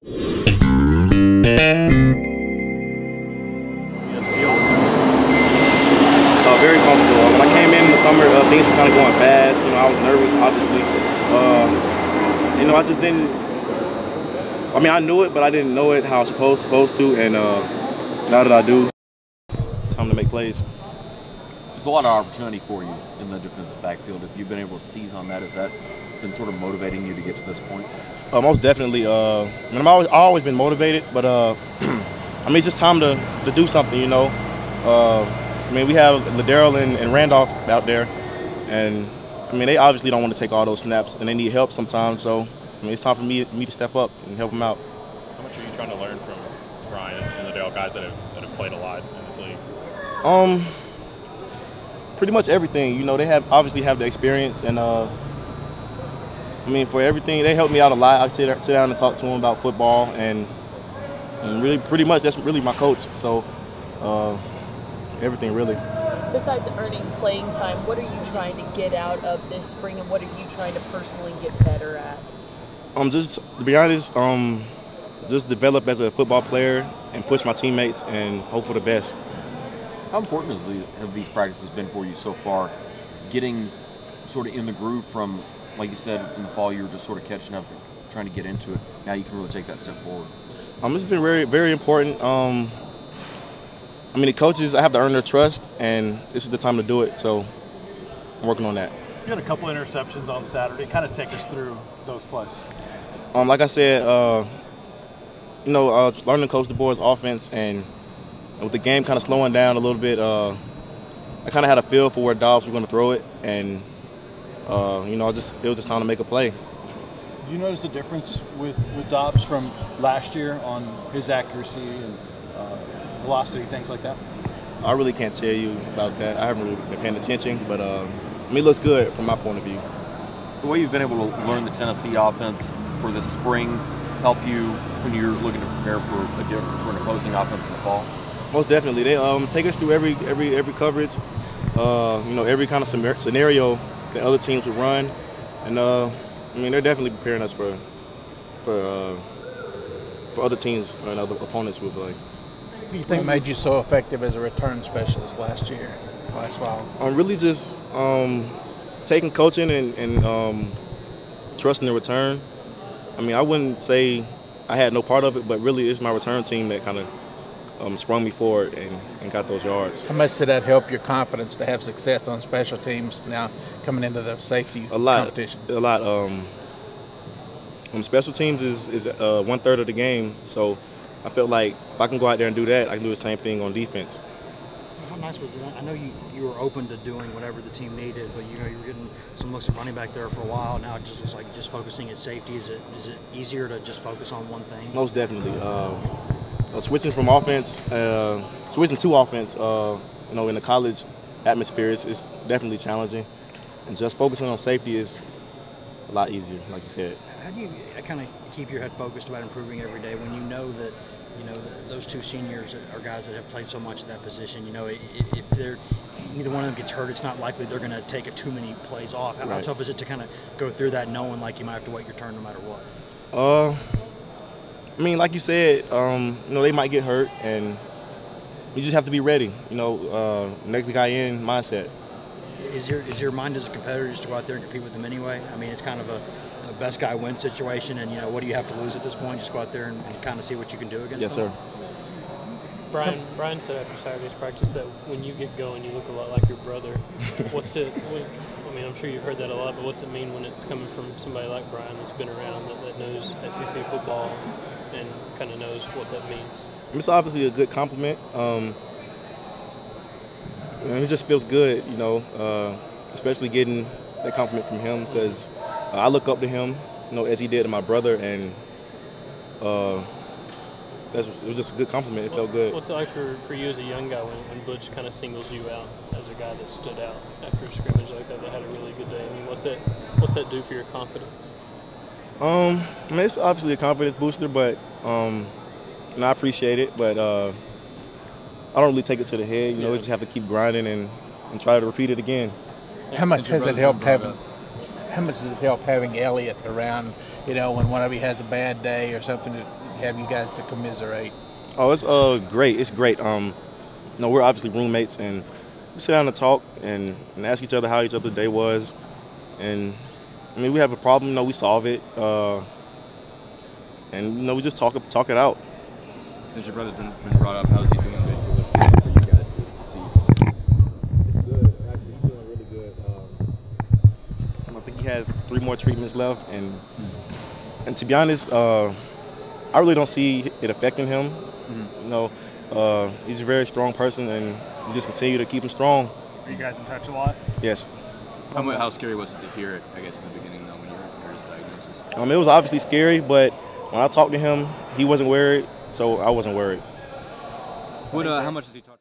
Very comfortable. When I came in the summer, things were kind of going fast. You know, I was nervous, obviously. You know, I just didn't. I mean, I knew it, but I didn't know it how I was supposed to. And now that I do, it's time to make plays. There's a lot of opportunity for you in the defensive backfield. If you've been able to seize on that, has that been sort of motivating you to get to this point? Most definitely. I mean, I've always been motivated, but I mean, it's just time to do something. You know. I mean, we have Ladero and Randolph out there, and I mean, they obviously don't want to take all those snaps, and they need help sometimes. So, I mean, it's time for me to step up and help them out. How much are you trying to learn from Brian and Ladero, guys that have played a lot in this league? Pretty much everything. You know, they obviously have the experience, and I mean, for everything, they help me out a lot. I sit down and talk to them about football, and really, pretty much, that's really my coach. So. Everything really. Besides earning playing time, what are you trying to get out of this spring, and what are you trying to personally get better at? Just to be honest, just develop as a football player and push my teammates and hope for the best. How important have these practices been for you so far? Getting sort of in the groove from, like you said, in the fall you were just sort of catching up, trying to get into it. Now you can really take that step forward. It's been very, very important. I mean, the coaches, I have to earn their trust, and this is the time to do it, so I'm working on that. You had a couple interceptions on Saturday. Kind of take us through those plays. Like I said, you know, learning to coach the boys' offense, and with the game kind of slowing down a little bit, I kind of had a feel for where Dobbs was going to throw it, and, you know, it was just time to make a play. Do you notice a difference with Dobbs from last year on his accuracy and velocity, things like that? I really can't tell you about that. I haven't really been paying attention, but I mean, it looks good from my point of view. The way you've been able to learn the Tennessee offense for this spring help you when you're looking to prepare for an opposing offense in the fall? Most definitely. They take us through every coverage, you know, every kind of scenario that other teams would run, and I mean, they're definitely preparing us for other teams and other opponents would play. What do you think made you so effective as a return specialist last fall? Really just taking coaching and trusting the return. I mean, I wouldn't say I had no part of it, but really it's my return team that kind of sprung me forward and got those yards. How much did that help your confidence to have success on special teams now coming into the safety competition? A lot. Special teams is 1/3 of the game, so I felt like if I can go out there and do that, I can do the same thing on defense. How nice was it? I know you were open to doing whatever the team needed, but you know you were getting some looks at running back there for a while. Now it just looks like just focusing at safety. Is it easier to just focus on one thing? Most definitely. Switching to offense, you know, in the college atmosphere, it's definitely challenging, and just focusing on safety is a lot easier, like you said. How do you kind of keep your head focused about improving every day when you know that, you know, those two seniors are guys that have played so much at that position? You know, if neither one of them gets hurt, it's not likely they're going to take too many plays off. How tough is it to kind of go through that knowing like you might have to wait your turn no matter what? I mean, like you said, you know, they might get hurt, and you just have to be ready. You know, next guy in mindset. Is your mind as a competitor just to go out there and compete with them anyway? I mean, it's kind of a best guy wins situation, and you know, what do you have to lose at this point? Just go out there and kind of see what you can do against them. Yes, sir. Brian said after Saturday's practice that when you get going, you look a lot like your brother. I mean, I'm sure you've heard that a lot, but what's it mean when it's coming from somebody like Brian that's been around, that knows SEC football and kind of knows what that means? It's obviously a good compliment. It just feels good, you know, especially getting that compliment from him, because I look up to him, you know, as he did to my brother, and it was just a good compliment. It felt good. What's it like for you as a young guy when Butch kind of singles you out as a guy that stood out after a scrimmage like that had a really good day? I mean, what's that do for your confidence? I mean, it's obviously a confidence booster, but and I appreciate it, but I don't really take it to the head. You know, we just have to keep grinding and try to repeat it again. How much has it helped having? How much does it help having Elliott around you know, when one of you has a bad day or something, to have you guys to commiserate? Oh, it's great. It's great. You know, we're obviously roommates, and we sit down and talk and ask each other how each other's day was. And I mean, we have a problem, you know, we solve it, and you know, we just talk it out. Since your brother's been brought up, how's he doing? Basically, what's good for you guys to see? It's good. Actually, he's doing really good. I think he has 3 more treatments left, and to be honest, I really don't see it affecting him. You know, he's a very strong person, and we just continue to keep him strong. Are you guys in touch a lot? Yes. How scary was it to hear it, I guess, in the beginning, though, when you heard his diagnosis? It was obviously scary, but when I talked to him, he wasn't worried, so I wasn't worried. How much has he talked?